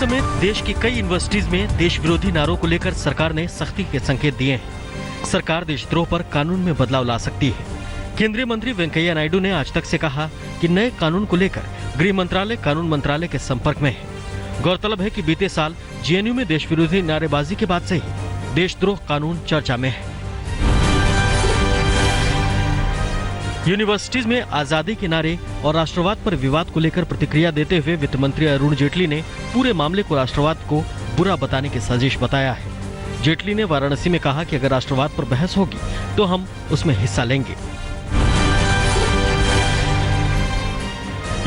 समेत देश की कई यूनिवर्सिटीज में देश विरोधी नारों को लेकर सरकार ने सख्ती के संकेत दिए हैं। सरकार देशद्रोह पर कानून में बदलाव ला सकती है। केंद्रीय मंत्री वेंकैया नायडू ने आज तक से कहा कि नए कानून को लेकर गृह मंत्रालय कानून मंत्रालय के संपर्क में है। गौरतलब है कि बीते साल जेएनयू में देश विरोधी नारेबाजी के बाद से ही देशद्रोह कानून चर्चा में है। यूनिवर्सिटीज में आजादी के नारे और राष्ट्रवाद पर विवाद को लेकर प्रतिक्रिया देते हुए वित्त मंत्री अरुण जेटली ने पूरे मामले को राष्ट्रवाद को बुरा बताने की साजिश बताया है। जेटली ने वाराणसी में कहा कि अगर राष्ट्रवाद पर बहस होगी तो हम उसमें हिस्सा लेंगे।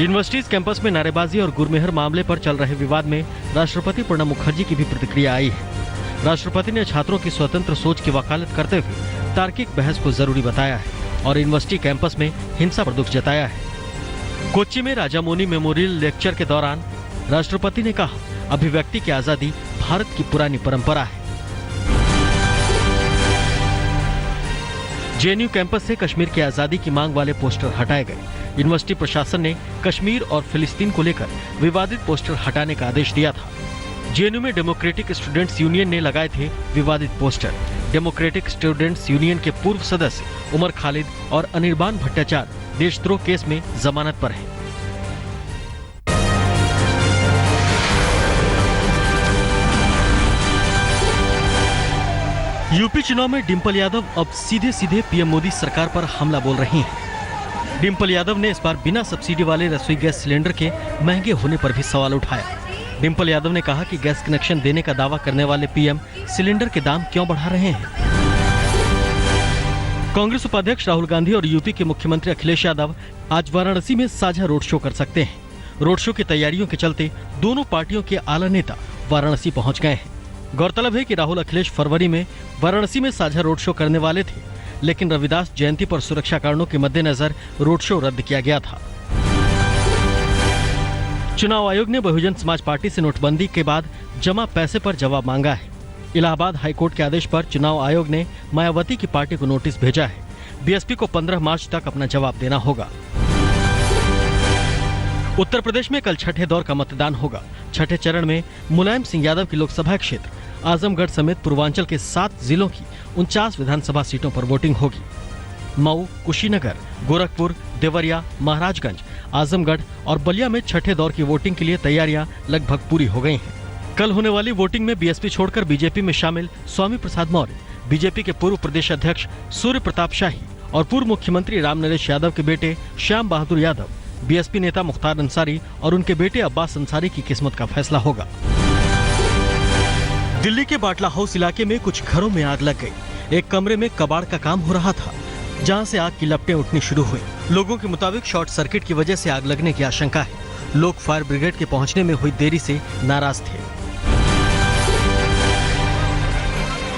यूनिवर्सिटीज कैंपस में नारेबाजी और गुरमेहर मामले पर चल रहे विवाद में राष्ट्रपति प्रणब मुखर्जी की भी प्रतिक्रिया आई है। राष्ट्रपति ने छात्रों की स्वतंत्र सोच की वकालत करते हुए तार्किक बहस को जरूरी बताया है और यूनिवर्सिटी कैंपस में हिंसा पर दुख जताया है। कोच्चि में राजामोनी मेमोरियल लेक्चर के दौरान राष्ट्रपति ने कहा, अभिव्यक्ति की आजादी भारत की पुरानी परंपरा है। जेएनयू कैंपस से कश्मीर की आजादी की मांग वाले पोस्टर हटाए गए। यूनिवर्सिटी प्रशासन ने कश्मीर और फिलिस्तीन को लेकर विवादित पोस्टर हटाने का आदेश दिया था। जेएनयू में डेमोक्रेटिक स्टूडेंट्स यूनियन ने लगाए थे विवादित पोस्टर। डेमोक्रेटिक स्टूडेंट्स यूनियन के पूर्व सदस्य उमर खालिद और अनिर्बान भट्टाचार्य देशद्रोह केस में जमानत पर हैं। यूपी चुनाव में डिंपल यादव अब सीधे सीधे पीएम मोदी सरकार पर हमला बोल रही हैं। डिंपल यादव ने इस बार बिना सब्सिडी वाले रसोई गैस सिलेंडर के महंगे होने पर भी सवाल उठाया। डिंपल यादव ने कहा कि गैस कनेक्शन देने का दावा करने वाले पीएम सिलेंडर के दाम क्यों बढ़ा रहे हैं। कांग्रेस उपाध्यक्ष राहुल गांधी और यूपी के मुख्यमंत्री अखिलेश यादव आज वाराणसी में साझा रोड शो कर सकते हैं। रोड शो की तैयारियों के चलते दोनों पार्टियों के आला नेता वाराणसी पहुंच गए हैं। गौरतलब है कि राहुल अखिलेश फरवरी में वाराणसी में साझा रोड शो करने वाले थे, लेकिन रविदास जयंती पर सुरक्षा कारणों के मद्देनजर रोड शो रद्द किया गया था। चुनाव आयोग ने बहुजन समाज पार्टी से नोटबंदी के बाद जमा पैसे पर जवाब मांगा है। इलाहाबाद हाईकोर्ट के आदेश पर चुनाव आयोग ने मायावती की पार्टी को नोटिस भेजा है। बीएसपी को 15 मार्च तक अपना जवाब देना होगा। उत्तर प्रदेश में कल छठे दौर का मतदान होगा। छठे चरण में मुलायम सिंह यादव की लोकसभा क्षेत्र आजमगढ़ समेत पूर्वांचल के 7 जिलों की 49 विधानसभा सीटों पर वोटिंग होगी। मऊ, कुशीनगर, गोरखपुर, देवरिया, महाराजगंज, आजमगढ़ और बलिया में छठे दौर की वोटिंग के लिए तैयारियां लगभग पूरी हो गई हैं। कल होने वाली वोटिंग में बीएसपी छोड़कर बीजेपी में शामिल स्वामी प्रसाद मौर्य, बीजेपी के पूर्व प्रदेश अध्यक्ष सूर्य प्रताप शाही और पूर्व मुख्यमंत्री रामनरेश यादव के बेटे श्याम बहादुर यादव, बीएसपी नेता मुख्तार अंसारी और उनके बेटे अब्बास अंसारी की किस्मत का फैसला होगा। दिल्ली के बाटला हाउस इलाके में कुछ घरों में आग लग गई। एक कमरे में कबाड़ का काम हो रहा था, जहां से आग की लपटें उठनी शुरू हुई। लोगों के मुताबिक शॉर्ट सर्किट की वजह से आग लगने की आशंका है। लोग फायर ब्रिगेड के पहुंचने में हुई देरी से नाराज थे।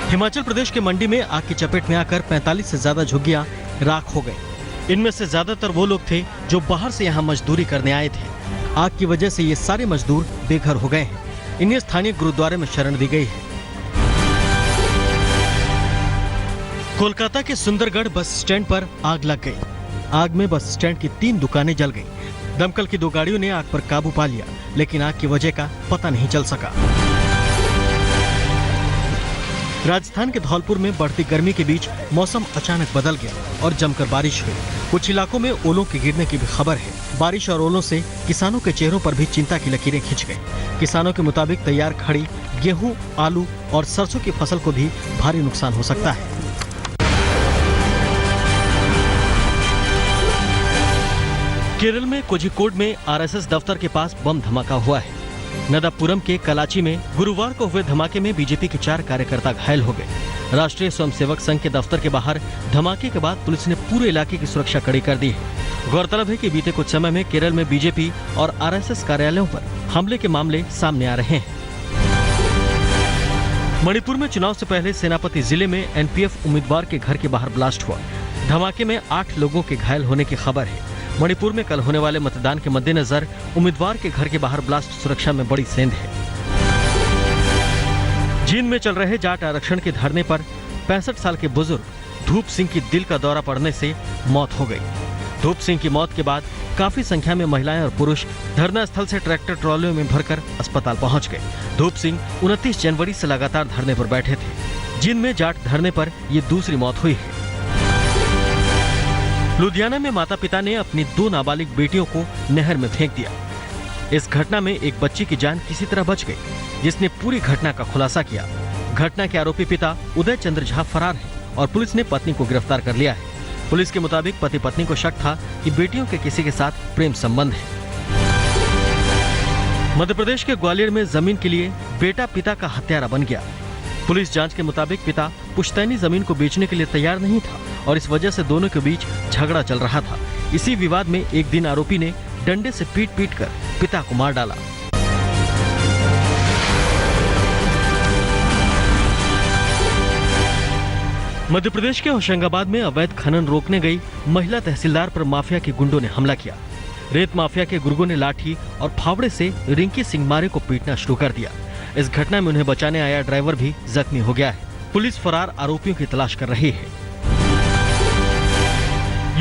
हिमाचल प्रदेश के मंडी में आग की चपेट में आकर 45 से ज्यादा झुग्गियां राख हो गई। इनमें से ज्यादातर वो लोग थे जो बाहर से यहां मजदूरी करने आए थे। आग की वजह से ये सारे मजदूर बेघर हो गए हैं। इन्हें स्थानीय गुरुद्वारे में शरण दी गई है। कोलकाता के सुंदरगढ़ बस स्टैंड पर आग लग गई। आग में बस स्टैंड की 3 दुकानें जल गईं। दमकल की 2 गाड़ियों ने आग पर काबू पा लिया, लेकिन आग की वजह का पता नहीं चल सका। राजस्थान के धौलपुर में बढ़ती गर्मी के बीच मौसम अचानक बदल गया और जमकर बारिश हुई। कुछ इलाकों में ओलों के गिरने की भी खबर है। बारिश और ओलों से किसानों के चेहरों पर भी चिंता की लकीरें खिंच गईं। किसानों के मुताबिक तैयार खड़ी गेहूं, आलू और सरसों की फसल को भी भारी नुकसान हो सकता है। केरल में कोझिकोड में आरएसएस दफ्तर के पास बम धमाका हुआ है। नदापुरम के कलाची में गुरुवार को हुए धमाके में बीजेपी के 4 कार्यकर्ता घायल हो गए। राष्ट्रीय स्वयंसेवक संघ के दफ्तर के बाहर धमाके के बाद पुलिस ने पूरे इलाके की सुरक्षा कड़ी कर दी है। गौरतलब है कि बीते कुछ समय में केरल में बीजेपी और आरएसएस कार्यालयों पर हमले के मामले सामने आ रहे हैं। मणिपुर में चुनाव से पहले सेनापति जिले में एनपीएफ उम्मीदवार के घर के बाहर ब्लास्ट हुआ। धमाके में 8 लोगों के घायल होने की खबर है। मणिपुर में कल होने वाले मतदान के मद्देनजर उम्मीदवार के घर के बाहर ब्लास्ट सुरक्षा में बड़ी सेंध है। जींद में चल रहे जाट आरक्षण के धरने पर 65 साल के बुजुर्ग धूप सिंह की दिल का दौरा पड़ने से मौत हो गई। धूप सिंह की मौत के बाद काफी संख्या में महिलाएं और पुरुष धरना स्थल से ट्रैक्टर ट्रॉलियों में भरकर अस्पताल पहुंच गए। धूप सिंह 29 जनवरी से लगातार धरने पर बैठे थे, जिनमें जाट धरने पर ये दूसरी मौत हुई है। लुधियाना में माता पिता ने अपनी 2 नाबालिग बेटियों को नहर में फेंक दिया। इस घटना में एक बच्ची की जान किसी तरह बच गई, जिसने पूरी घटना का खुलासा किया। घटना के आरोपी पिता उदय चंद्र झा फरार है और पुलिस ने पत्नी को गिरफ्तार कर लिया है। पुलिस के मुताबिक पति पत्नी को शक था कि बेटियों के किसी के साथ प्रेम संबंध है। मध्य प्रदेश के ग्वालियर में जमीन के लिए बेटा पिता का हत्यारा बन गया। पुलिस जांच के मुताबिक पिता पुश्तैनी जमीन को बेचने के लिए तैयार नहीं था और इस वजह से दोनों के बीच झगड़ा चल रहा था। इसी विवाद में एक दिन आरोपी ने डंडे से पीट कर पिता को मार डाला। मध्य प्रदेश के होशंगाबाद में अवैध खनन रोकने गई महिला तहसीलदार पर माफिया के गुंडों ने हमला किया। रेत माफिया के गुर्गों ने लाठी और फावड़े से रिंकी सिंह मारे को पीटना शुरू कर दिया। इस घटना में उन्हें बचाने आया ड्राइवर भी जख्मी हो गया है। पुलिस फरार आरोपियों की तलाश कर रही है।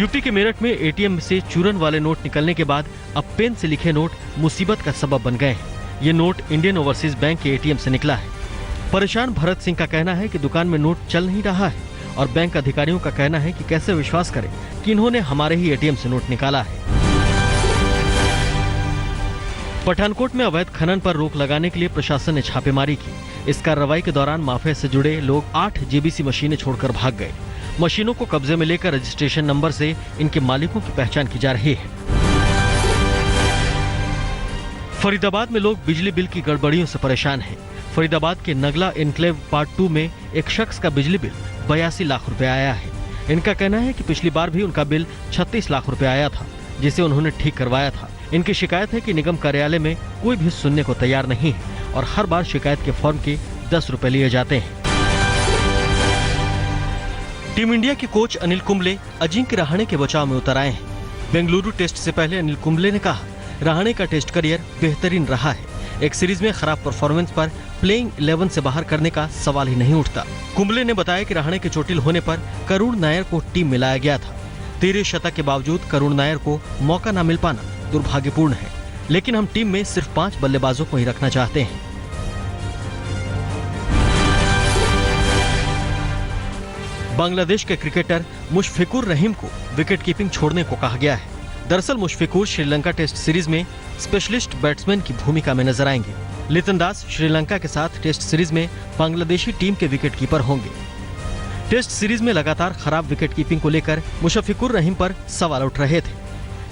यूपी के मेरठ में एटीएम से चूरन वाले नोट निकलने के बाद अब पेन से लिखे नोट मुसीबत का सबब बन गए हैं। ये नोट इंडियन ओवरसीज बैंक के एटीएम से निकला है। परेशान भरत सिंह का कहना है कि दुकान में नोट चल नहीं रहा है और बैंक अधिकारियों का कहना है कि कैसे विश्वास करें कि इन्होंने हमारे ही एटीएम से नोट निकाला है। पठानकोट में अवैध खनन पर रोक लगाने के लिए प्रशासन ने छापेमारी की। इस कार्रवाई के दौरान माफिया से जुड़े लोग 8 जेबीसी मशीनें छोड़कर भाग गए। मशीनों को कब्जे में लेकर रजिस्ट्रेशन नंबर से इनके मालिकों की पहचान की जा रही है। फरीदाबाद में लोग बिजली बिल की गड़बड़ियों से परेशान हैं। फरीदाबाद के नगला एनक्लेव पार्ट 2 में एक शख्स का बिजली बिल 82 लाख रुपए आया है। इनका कहना है कि पिछली बार भी उनका बिल 36 लाख रुपए आया था, जिसे उन्होंने ठीक करवाया था। इनकी शिकायत है कि निगम कार्यालय में कोई भी सुनने को तैयार नहीं है और हर बार शिकायत के फॉर्म के 10 रुपए लिए जाते हैं। टीम इंडिया के कोच अनिल कुंबले अजिंक्य रहाणे के बचाव में उतर आए हैं। बेंगलुरु टेस्ट से पहले अनिल कुंबले ने कहा, रहाणे का टेस्ट करियर बेहतरीन रहा है। एक सीरीज में खराब परफॉर्मेंस पर प्लेइंग 11 से बाहर करने का सवाल ही नहीं उठता। कुंबले ने बताया कि रहाणे के चोटिल होने पर करुण नायर को टीम में लाया गया था। 13 शतक के बावजूद करुण नायर को मौका न मिल पाना दुर्भाग्यपूर्ण है, लेकिन हम टीम में सिर्फ 5 बल्लेबाजों को ही रखना चाहते हैं। बांग्लादेश के क्रिकेटर मुशफिकुर रहीम को विकेट कीपिंग छोड़ने को कहा गया है। दरअसल मुशफिकुर श्रीलंका टेस्ट सीरीज में स्पेशलिस्ट बैट्समैन की भूमिका में नजर आएंगे। लितन दास श्रीलंका के साथ टेस्ट सीरीज में बांग्लादेशी टीम के विकेट कीपर होंगे। टेस्ट सीरीज में लगातार खराब विकेट कीपिंग को लेकर मुशफिकुर रहीम पर सवाल उठ रहे थे।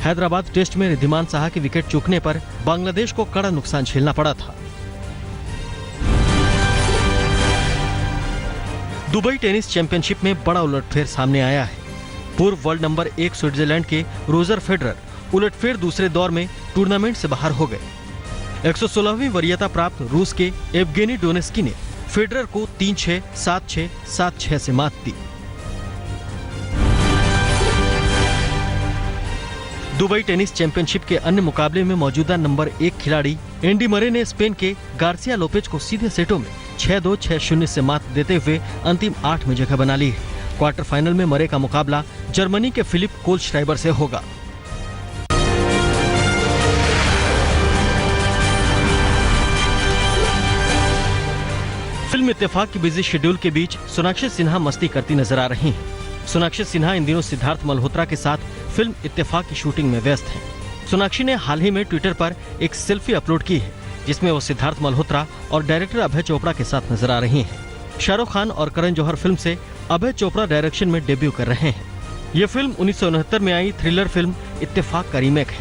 हैदराबाद टेस्ट में रिद्धिमान साहा के विकेट चूकने पर बांग्लादेश को कड़ा नुकसान झेलना पड़ा था। दुबई टेनिस चैंपियनशिप में बड़ा उलटफेर सामने आया है। पूर्व वर्ल्ड नंबर 1 स्विट्जरलैंड के रोजर फेडरर उलटफेर दूसरे दौर में टूर्नामेंट से बाहर हो गए। 116वीं वरीयता प्राप्त रूस के एवगेनी डोनेस्की ने फेडरर को 3-6, 7-6, 7-6 से मात दी। दुबई टेनिस चैंपियनशिप के अन्य मुकाबले में मौजूदा नंबर 1 खिलाड़ी एंडी मरे ने स्पेन के गार्सिया लोपेज को सीधे सेटों में 6-2, 6-0 से मात देते हुए अंतिम 8 में जगह बना ली है। क्वार्टर फाइनल में मरे का मुकाबला जर्मनी के फिलिप कोलश्राइबर से होगा। फिल्म इत्तेफाक की बिजी शेड्यूल के बीच सोनाक्षी सिन्हा मस्ती करती नजर आ रही हैं। सोनाक्षी सिन्हा इन दिनों सिद्धार्थ मल्होत्रा के साथ फिल्म इत्तेफाक की शूटिंग में व्यस्त हैं। सोनाक्षी ने हाल ही में ट्विटर पर एक सेल्फी अपलोड की है, जिसमें वो सिद्धार्थ मल्होत्रा और डायरेक्टर अभय चोपड़ा के साथ नजर आ रही हैं। शाहरुख खान और करण जौहर फिल्म से अभय चोपड़ा डायरेक्शन में डेब्यू कर रहे हैं। ये फिल्म 1969 में आई थ्रिलर फिल्म इत्तेफाक का रीमेक है।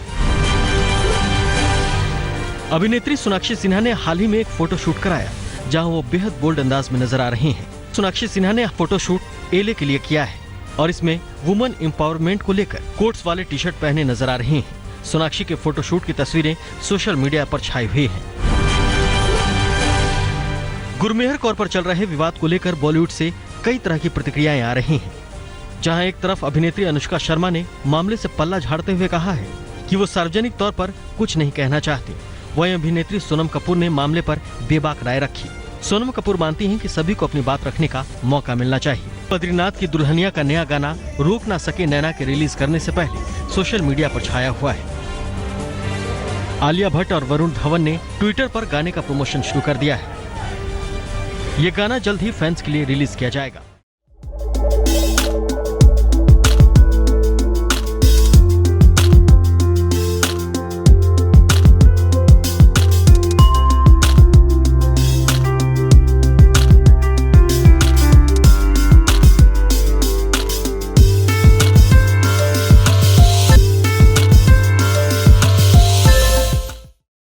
अभिनेत्री सोनाक्षी सिन्हा ने हाल ही में एक फोटोशूट कराया, जहां वो बेहद बोल्ड अंदाज में नजर आ रही हैं। सोनाक्षी सिन्हा ने फोटोशूट एले के लिए किया है और इसमें वुमेन एम्पावरमेंट को लेकर कोट्स वाले टी शर्ट पहने नजर आ रही हैं। सोनाक्षी के फोटोशूट की तस्वीरें सोशल मीडिया पर छाई हुई हैं। गुरमेहर कौर पर चल रहे विवाद को लेकर बॉलीवुड से कई तरह की प्रतिक्रियाएं आ रही हैं। जहां एक तरफ अभिनेत्री अनुष्का शर्मा ने मामले से पल्ला झाड़ते हुए कहा है कि वो सार्वजनिक तौर पर कुछ नहीं कहना चाहती, वहीं अभिनेत्री सोनम कपूर ने मामले पर बेबाक राय रखी। सोनम कपूर मानती हैं कि सभी को अपनी बात रखने का मौका मिलना चाहिए। बद्रीनाथ की दुल्हनिया का नया गाना रोक ना सके नैना के रिलीज करने से पहले सोशल मीडिया पर छाया हुआ है। आलिया भट्ट और वरुण धवन ने ट्विटर पर गाने का प्रमोशन शुरू कर दिया है। ये गाना जल्द ही फैंस के लिए रिलीज किया जाएगा।